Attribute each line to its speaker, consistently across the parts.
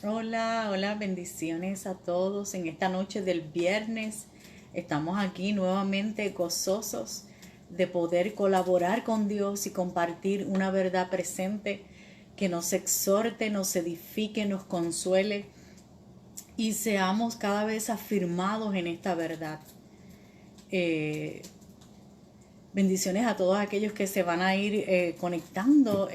Speaker 1: Hola, hola, bendiciones a todos en esta noche del viernes. Estamos aquí nuevamente gozosos de poder colaborar con Dios y compartir una verdad presente que nos exhorte, nos edifique, nos consuele y seamos cada vez afirmados en esta verdad. Eh, Bendiciones a todos aquellos que se van a ir conectando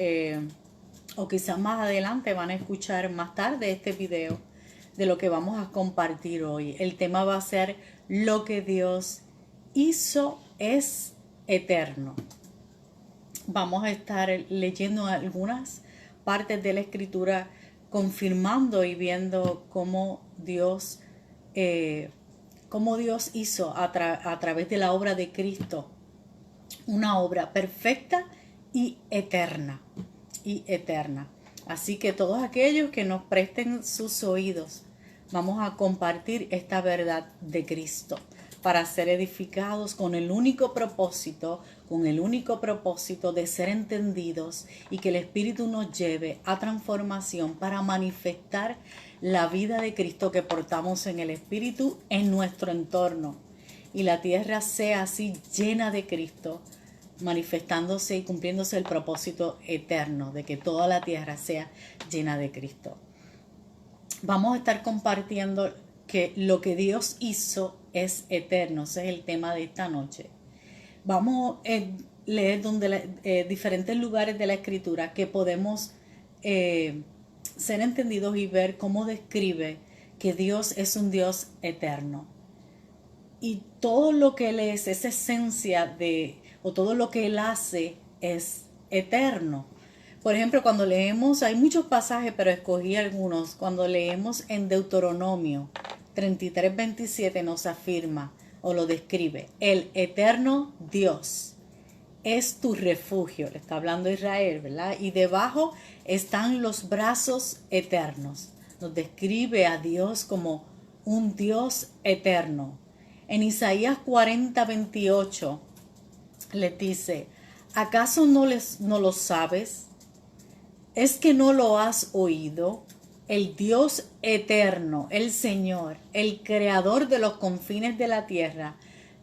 Speaker 1: o quizás más adelante van a escuchar más tarde este video de lo que vamos a compartir hoy. El tema va a ser lo que Dios hizo es eterno. Vamos a estar leyendo algunas partes de la escritura confirmando y viendo cómo Dios hizo a través de la obra de Cristo una obra perfecta y eterna. Y eterna. Así que todos aquellos que nos presten sus oídos, vamos a compartir esta verdad de Cristo para ser edificados con el único propósito de ser entendidos y que el Espíritu nos lleve a transformación para manifestar la vida de Cristo que portamos en el Espíritu en nuestro entorno y la tierra sea así llena de Cristo, manifestándose y cumpliéndose el propósito eterno de que toda la tierra sea llena de Cristo. Vamos a estar compartiendo que lo que Dios hizo es eterno. Ese es el tema de esta noche. Vamos a leer diferentes lugares de la escritura que podemos ser entendidos y ver cómo describe que Dios es un Dios eterno. Y todo lo que Él es, esa esencia o todo lo que Él hace es eterno. Por ejemplo, cuando leemos, hay muchos pasajes, pero escogí algunos. Cuando leemos en Deuteronomio 33:27 nos afirma o lo describe: el eterno Dios es tu refugio. Le está hablando Israel, ¿verdad? Y debajo están los brazos eternos. Nos describe a Dios como un Dios eterno. En Isaías 40:28 les dice: ¿acaso no lo sabes? ¿Es que no lo has oído? El Dios eterno, el Señor, el creador de los confines de la tierra,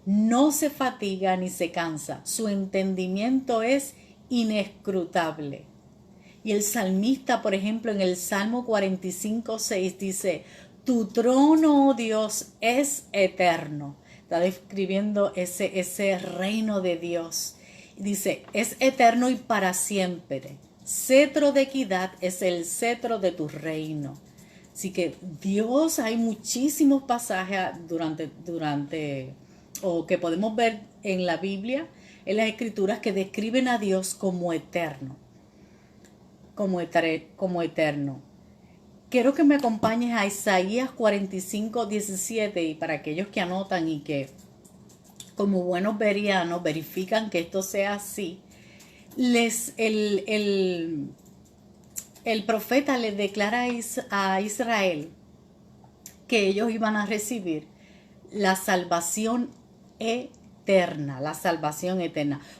Speaker 1: no se fatiga ni se cansa. Su entendimiento es inescrutable. Y el salmista, por ejemplo, en el Salmo 45:6 dice: tu trono, oh Dios, es eterno. Está describiendo ese reino de Dios. Dice: es eterno y para siempre. Cetro de equidad es el cetro de tu reino. Así que Dios, hay muchísimos pasajes o que podemos ver en la Biblia, en las Escrituras, que describen a Dios como eterno. Como eterno. Quiero que me acompañes a Isaías 45:17 y para aquellos que anotan y que como buenos verianos verifican que esto sea así, el profeta les declara a Israel que ellos iban a recibir la salvación eterna,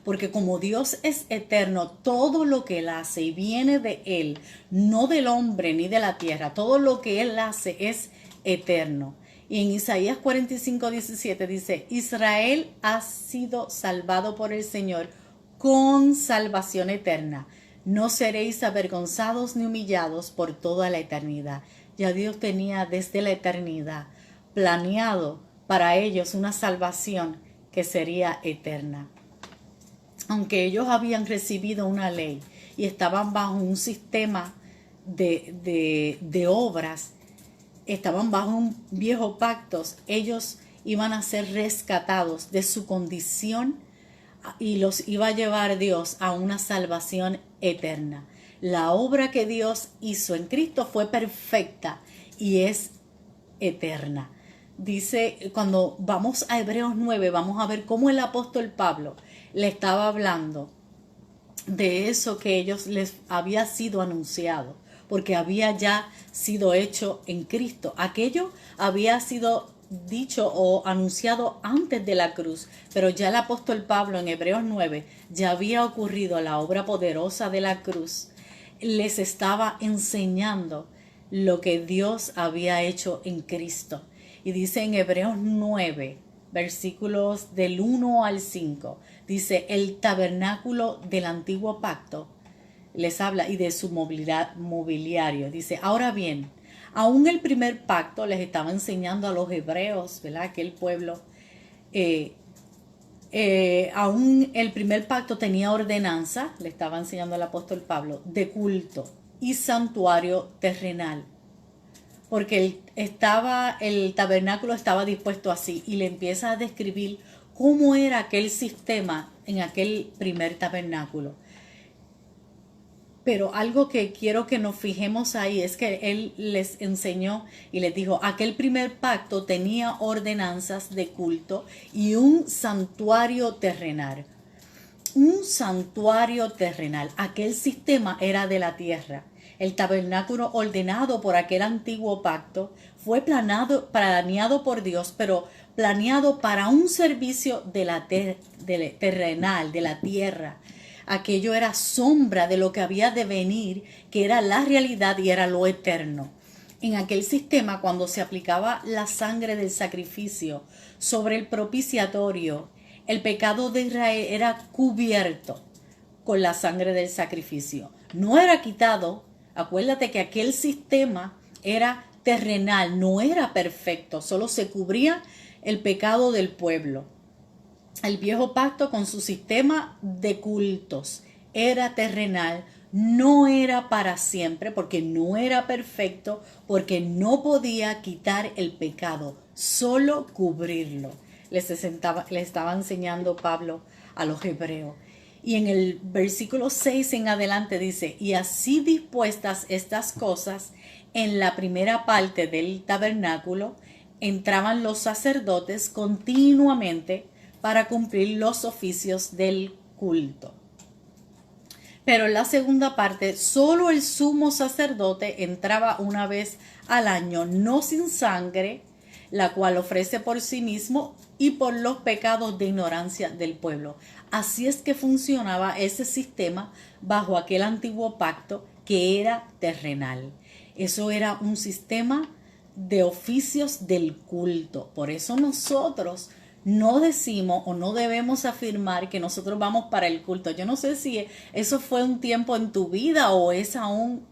Speaker 1: porque como Dios es eterno, todo lo que Él hace y viene de Él, no del hombre ni de la tierra, todo lo que Él hace es eterno. Y en Isaías 45:17 dice: Israel ha sido salvado por el Señor con salvación eterna. No seréis avergonzados ni humillados por toda la eternidad. Ya Dios tenía desde la eternidad planeado para ellos una salvación que sería eterna. Aunque ellos habían recibido una ley y estaban bajo un sistema de obras, estaban bajo un viejo pacto, ellos iban a ser rescatados de su condición y los iba a llevar Dios a una salvación eterna. La obra que Dios hizo en Cristo fue perfecta y es eterna. Dice, cuando vamos a Hebreos 9, vamos a ver cómo el apóstol Pablo le estaba hablando de eso que ellos les había sido anunciado, porque había ya sido hecho en Cristo. Aquello había sido dicho o anunciado antes de la cruz, pero ya el apóstol Pablo en Hebreos 9 ya había ocurrido la obra poderosa de la cruz. Les estaba enseñando lo que Dios había hecho en Cristo. Y dice en Hebreos 9, versículos del 1 al 5, dice, el tabernáculo del antiguo pacto les habla y de su mobiliario. Dice, ahora bien, aún el primer pacto les estaba enseñando a los hebreos, ¿verdad? Aquel pueblo, aún el primer pacto tenía ordenanza, le estaba enseñando el apóstol Pablo, de culto y santuario terrenal. Porque el tabernáculo estaba dispuesto así y le empieza a describir cómo era aquel sistema en aquel primer tabernáculo. Pero algo que quiero que nos fijemos ahí es que él les enseñó y les dijo, aquel primer pacto tenía ordenanzas de culto y un santuario terrenal. Un santuario terrenal. Aquel sistema era de la tierra. El tabernáculo ordenado por aquel antiguo pacto fue planeado por Dios, pero planeado para un servicio de la terrenal, de la tierra. Aquello era sombra de lo que había de venir, que era la realidad y era lo eterno. En aquel sistema, cuando se aplicaba la sangre del sacrificio sobre el propiciatorio, el pecado de Israel era cubierto con la sangre del sacrificio. No era quitado. Acuérdate que aquel sistema era terrenal, no era perfecto, solo se cubría el pecado del pueblo. El viejo pacto con su sistema de cultos era terrenal, no era para siempre, porque no era perfecto, porque no podía quitar el pecado, solo cubrirlo. Les estaba enseñando Pablo a los hebreos. Y en el versículo 6 en adelante dice, y así dispuestas estas cosas, en la primera parte del tabernáculo entraban los sacerdotes continuamente para cumplir los oficios del culto. Pero en la segunda parte, solo el sumo sacerdote entraba una vez al año, no sin sangre, la cual ofrece por sí mismo y por los pecados de ignorancia del pueblo. Así es que funcionaba ese sistema bajo aquel antiguo pacto que era terrenal. Eso era un sistema de oficios del culto. Por eso nosotros no decimos o no debemos afirmar que nosotros vamos para el culto. Yo no sé si eso fue un tiempo en tu vida o es aún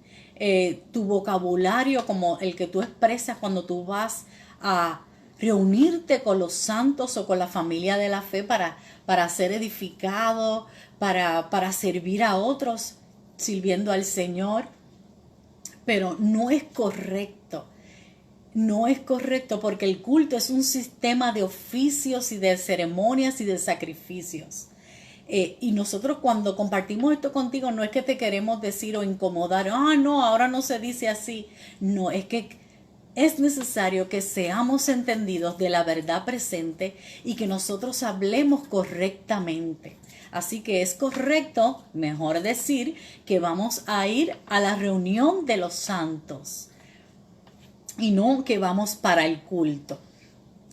Speaker 1: tu vocabulario como el que tú expresas cuando tú vas a reunirte con los santos o con la familia de la fe para ser edificado, para servir a otros, sirviendo al Señor. Pero no es correcto. No es correcto porque el culto es un sistema de oficios y de ceremonias y de sacrificios. Y nosotros cuando compartimos esto contigo no es que te queremos decir o incomodar, no, ahora no se dice así. No, es que es necesario que seamos entendidos de la verdad presente y que nosotros hablemos correctamente. Así que es correcto, mejor decir, que vamos a ir a la reunión de los santos y no que vamos para el culto.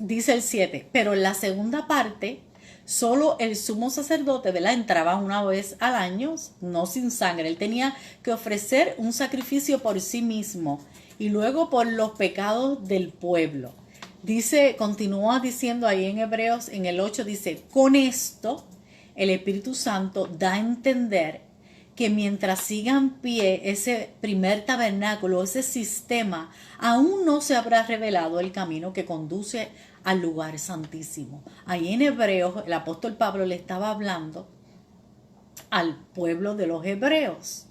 Speaker 1: Dice el 7, pero en la segunda parte, solo el sumo sacerdote, ¿verdad?, entraba una vez al año, no sin sangre. Él tenía que ofrecer un sacrificio por sí mismo y luego por los pecados del pueblo. Dice, continúa diciendo ahí en Hebreos, en el 8, dice, con esto el Espíritu Santo da a entender que mientras siga en pie ese primer tabernáculo, ese sistema, aún no se habrá revelado el camino que conduce al lugar santísimo. Ahí en Hebreos, el apóstol Pablo le estaba hablando al pueblo de los hebreos.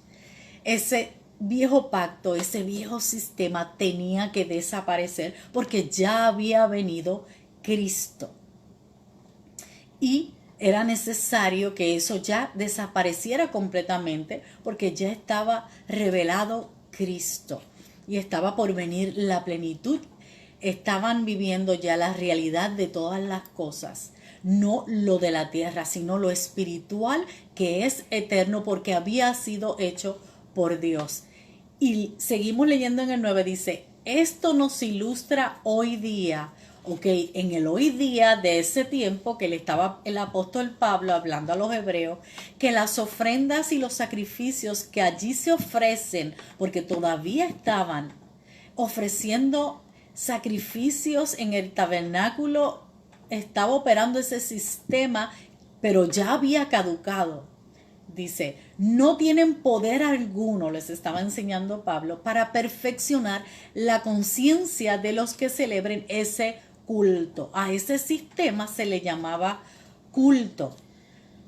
Speaker 1: Ese viejo pacto, ese viejo sistema tenía que desaparecer porque ya había venido Cristo. Y era necesario que eso ya desapareciera completamente porque ya estaba revelado Cristo y estaba por venir la plenitud. Estaban viviendo ya la realidad de todas las cosas, no lo de la tierra, sino lo espiritual que es eterno porque había sido hecho por Dios. Y seguimos leyendo en el 9, dice, esto nos ilustra hoy día. Ok, en el hoy día de ese tiempo que le estaba el apóstol Pablo hablando a los hebreos, que las ofrendas y los sacrificios que allí se ofrecen, porque todavía estaban ofreciendo sacrificios en el tabernáculo. Estaba operando ese sistema, pero ya había caducado. Dice, no tienen poder alguno, les estaba enseñando Pablo, para perfeccionar la conciencia de los que celebren ese culto. A ese sistema se le llamaba culto.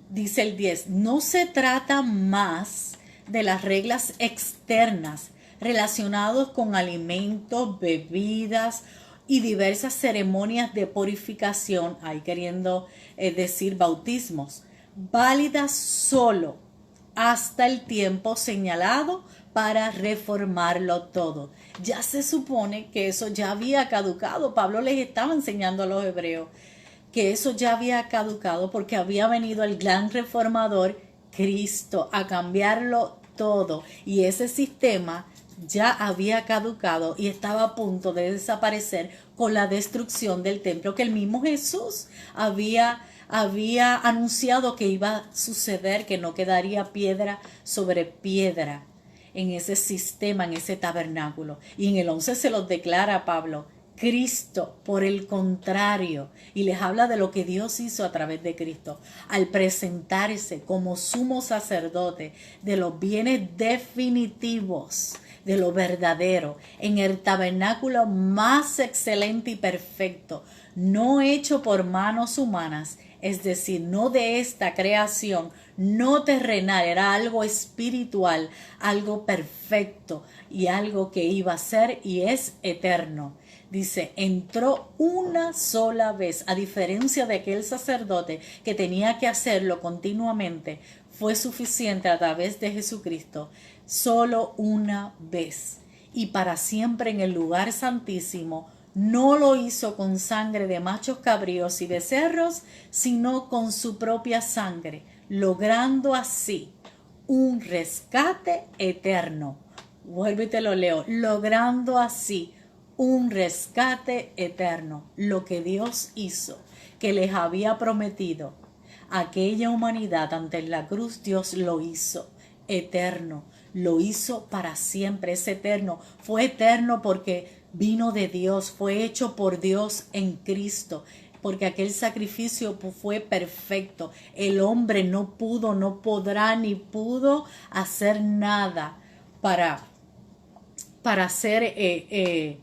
Speaker 1: Dice el 10, no se trata más de las reglas externas relacionadas con alimentos, bebidas y diversas ceremonias de purificación, ahí queriendo decir bautismos, válidas solo hasta el tiempo señalado para reformarlo todo. Ya se supone que eso ya había caducado. Pablo les estaba enseñando a los hebreos que eso ya había caducado porque había venido el gran reformador Cristo a cambiarlo todo, y ese sistema ya había caducado y estaba a punto de desaparecer con la destrucción del templo que el mismo Jesús había anunciado que iba a suceder, que no quedaría piedra sobre piedra en ese sistema, en ese tabernáculo. Y en el 11 se los declara Pablo. Cristo, por el contrario, y les habla de lo que Dios hizo a través de Cristo, al presentarse como sumo sacerdote de los bienes definitivos, de lo verdadero, en el tabernáculo más excelente y perfecto, no hecho por manos humanas, es decir, no de esta creación, no terrenal, era algo espiritual, algo perfecto y algo que iba a ser y es eterno. Dice, entró una sola vez, a diferencia de aquel sacerdote que tenía que hacerlo continuamente, fue suficiente a través de Jesucristo, solo una vez y para siempre en el lugar santísimo. No lo hizo con sangre de machos cabríos y becerros, sino con su propia sangre, logrando así un rescate eterno. Vuelvo y te lo leo, logrando así un rescate eterno, lo que Dios hizo, que les había prometido aquella humanidad ante la cruz. Dios lo hizo eterno, lo hizo para siempre, es eterno, fue eterno porque vino de Dios, fue hecho por Dios en Cristo, porque aquel sacrificio fue perfecto. El hombre no pudo, no podrá ni pudo hacer nada para hacer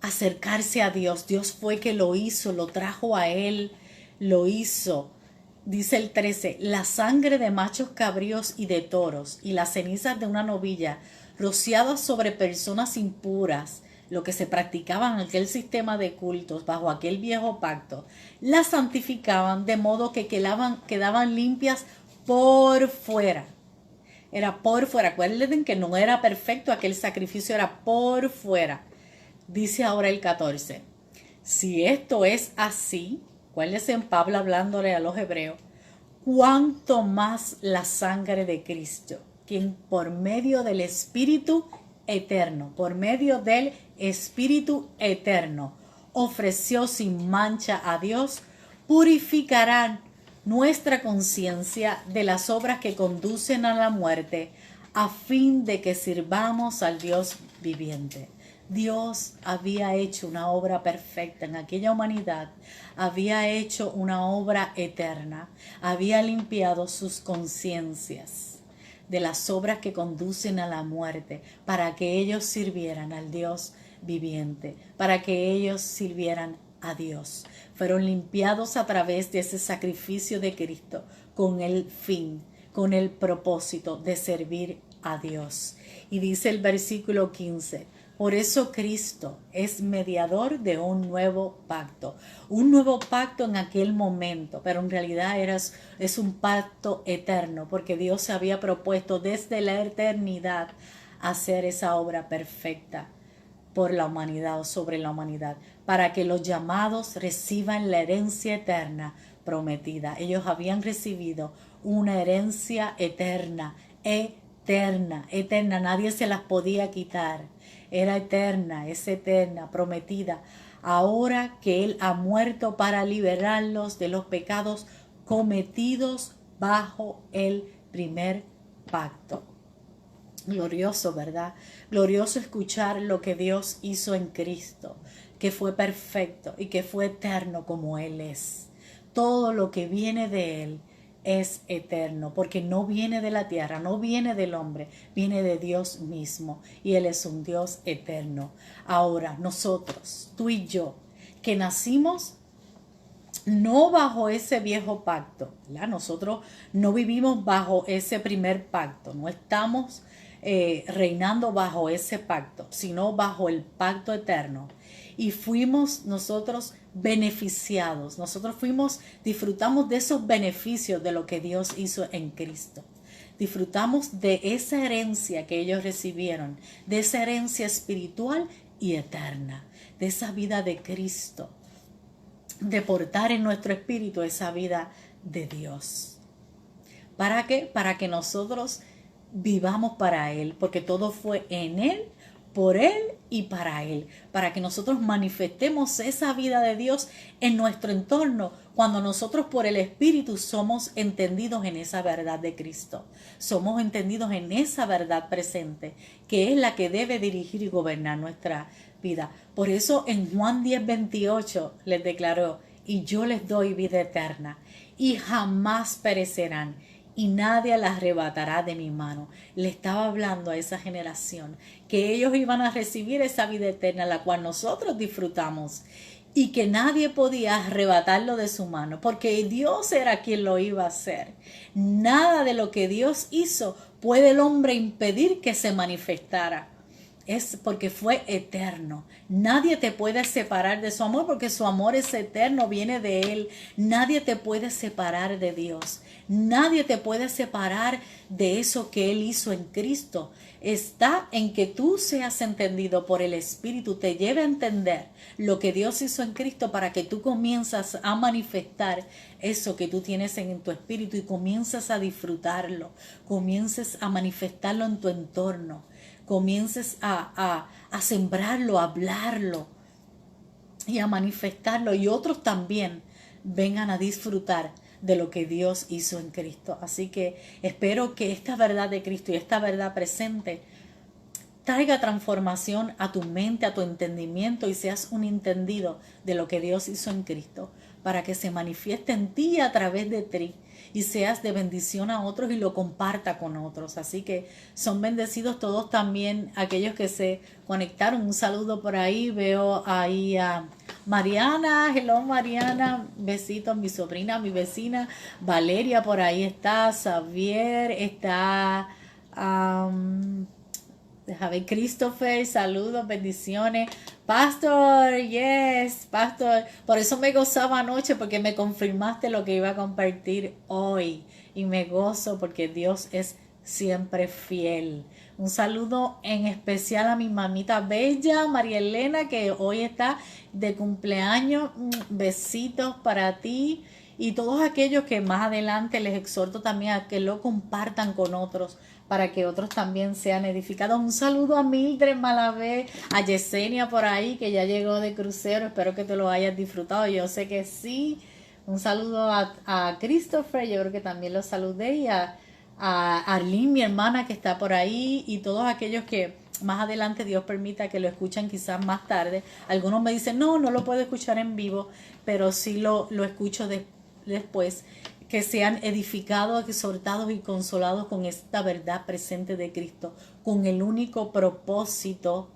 Speaker 1: acercarse a Dios. Dios fue que lo hizo, lo trajo a él, lo hizo. Dice el 13, la sangre de machos cabríos y de toros y las cenizas de una novilla rociadas sobre personas impuras, lo que se practicaba en aquel sistema de cultos bajo aquel viejo pacto, las santificaban de modo que quedaban limpias por fuera. Era por fuera. Acuérdense que no era perfecto, aquel sacrificio era por fuera. Dice ahora el 14, si esto es así, acuérdense en Pablo hablándole a los hebreos, cuánto más la sangre de Cristo, quien por medio del Espíritu eterno, ofreció sin mancha a Dios, purificarán nuestra conciencia de las obras que conducen a la muerte, a fin de que sirvamos al Dios viviente. Dios había hecho una obra perfecta en aquella humanidad, había hecho una obra eterna, había limpiado sus conciencias de las obras que conducen a la muerte, para que ellos sirvieran al Dios viviente, para que ellos sirvieran a Dios. Fueron limpiados a través de ese sacrificio de Cristo con el fin, con el propósito de servir a Dios. Y dice el versículo 15, por eso Cristo es mediador de un nuevo pacto en aquel momento, pero en realidad es un pacto eterno, porque Dios se había propuesto desde la eternidad hacer esa obra perfecta por la humanidad o sobre la humanidad, para que los llamados reciban la herencia eterna prometida. Ellos habían recibido una herencia eterna, nadie se las podía quitar. Era eterna, es eterna, prometida. Ahora que Él ha muerto para liberarlos de los pecados cometidos bajo el primer pacto. Glorioso, ¿verdad? Glorioso escuchar lo que Dios hizo en Cristo, que fue perfecto y que fue eterno como Él es. Todo lo que viene de Él es eterno, porque no viene de la tierra, no viene del hombre, viene de Dios mismo, y Él es un Dios eterno. Ahora, nosotros, tú y yo, que nacimos no bajo ese viejo pacto, ¿verdad? Nosotros no vivimos bajo ese primer pacto, no estamos reinando bajo ese pacto, sino bajo el pacto eterno. Y fuimos nosotros beneficiados, nosotros disfrutamos de esos beneficios de lo que Dios hizo en Cristo. Disfrutamos de esa herencia que ellos recibieron, de esa herencia espiritual y eterna, de esa vida de Cristo, de portar en nuestro espíritu esa vida de Dios. ¿Para qué? Para que nosotros vivamos para Él, porque todo fue en Él, por Él y para Él, para que nosotros manifestemos esa vida de Dios en nuestro entorno, cuando nosotros por el Espíritu somos entendidos en esa verdad de Cristo, somos entendidos en esa verdad presente, que es la que debe dirigir y gobernar nuestra vida. Por eso en Juan 10:28 les declaró: y yo les doy vida eterna, y jamás perecerán, y nadie las arrebatará de mi mano. Le estaba hablando a esa generación que ellos iban a recibir esa vida eterna, la cual nosotros disfrutamos, y que nadie podía arrebatarlo de su mano, porque Dios era quien lo iba a hacer. Nada de lo que Dios hizo puede el hombre impedir que se manifestara. Es porque fue eterno. Nadie te puede separar de su amor, porque su amor es eterno, viene de Él. Nadie te puede separar de Dios. Nadie te puede separar de eso que Él hizo en Cristo. Está en que tú seas entendido por el Espíritu, te lleve a entender lo que Dios hizo en Cristo, para que tú comienzas a manifestar eso que tú tienes en tu espíritu y comienzas a disfrutarlo, comiences a manifestarlo en tu entorno, comiences a sembrarlo, a hablarlo y a manifestarlo, y otros también vengan a disfrutar de lo que Dios hizo en Cristo. Así que espero que esta verdad de Cristo y esta verdad presente traiga transformación a tu mente, a tu entendimiento, y seas un entendido de lo que Dios hizo en Cristo, para que se manifieste en ti a través de ti y seas de bendición a otros y lo comparta con otros. Así que son bendecidos todos también aquellos que se conectaron. Un saludo por ahí, veo ahí a Mariana. Hello Mariana, besitos. Mi sobrina, mi vecina Valeria por ahí está, Xavier está, déjame ver, Christopher, saludos, bendiciones. Pastor, yes, Pastor. Por eso me gozaba anoche, porque me confirmaste lo que iba a compartir hoy. Y me gozo porque Dios es siempre fiel. Un saludo en especial a mi mamita bella, María Elena, que hoy está de cumpleaños. Besitos para ti. Y todos aquellos que más adelante les exhorto también a que lo compartan con otros, para que otros también sean edificados. Un saludo a Mildred Malavé, a Yesenia por ahí, que ya llegó de crucero. Espero que te lo hayas disfrutado. Yo sé que sí. Un saludo a Christopher, yo creo que también lo saludé, y a Arlene, mi hermana, que está por ahí, y todos aquellos que más adelante Dios permita que lo escuchen quizás más tarde. Algunos me dicen, no lo puedo escuchar en vivo, pero sí lo escucho después. Que sean edificados, exhortados y consolados con esta verdad presente de Cristo, con el único propósito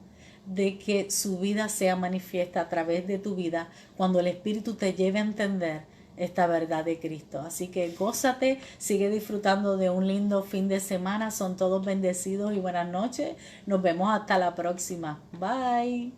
Speaker 1: de que su vida sea manifiesta a través de tu vida, cuando el Espíritu te lleve a entender esta verdad de Cristo. Así que gózate, sigue disfrutando de un lindo fin de semana. Son todos bendecidos y buenas noches. Nos vemos hasta la próxima. Bye.